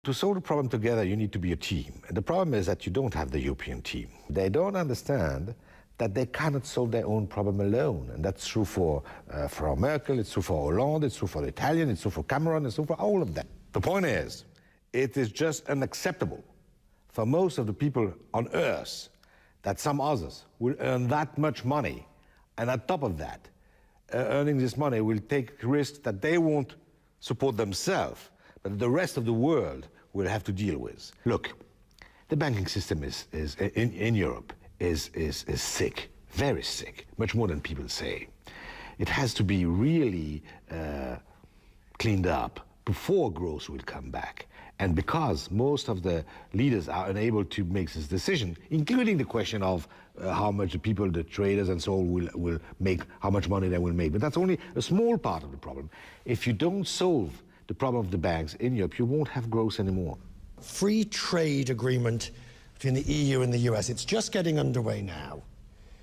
To solve the problem together, you need to be a team. And the problem is that you don't have the European team. They don't understand that they cannot solve their own problem alone. And that's true for Merkel, it's true for Hollande, it's true for the Italian, it's true for Cameron, it's true for all of them. The point is, it is just unacceptable for most of the people on Earth that some others will earn that much money. And on top of that, earning this money will take risks that they won't support themselves, but the rest of the world will have to deal with. Look, the banking system in Europe is sick, very sick, much more than people say. It has to be really cleaned up before growth will come back. And because most of the leaders are unable to make this decision, including the question of how much the people, the traders and so on will make, how much money they will make. But that's only a small part of the problem. If you don't solve the problem of the banks in Europe, you won't have growth anymore. Free trade agreement between the EU and the US, it's just getting underway now.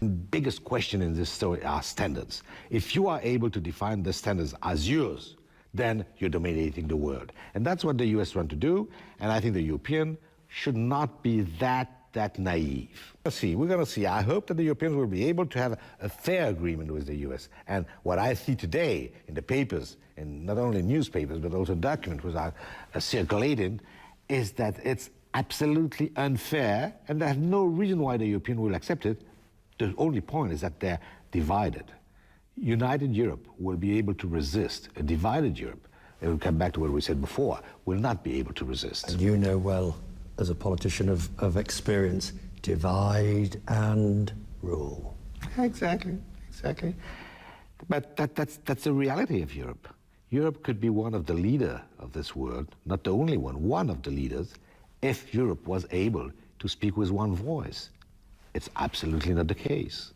The biggest question in this story are standards. If you are able to define the standards as yours, then you're dominating the world. And that's what the US want to do, and I think the European should not be that naive. We're going to see. I hope that the Europeans will be able to have a fair agreement with the US. And what I see today in the papers, in not only newspapers, but also documents which are circulating, is that it's absolutely unfair, and there's no reason why the European will accept it. The only point is that they're divided. United Europe will be able to resist. A divided Europe, and we'll come back to what we said before, will not be able to resist. And you know well, as a politician of experience, divide and rule. Exactly. But that's the reality of Europe. Europe could be one of the leaders of this world, not the only one of the leaders, if Europe was able to speak with one voice. It's absolutely not the case.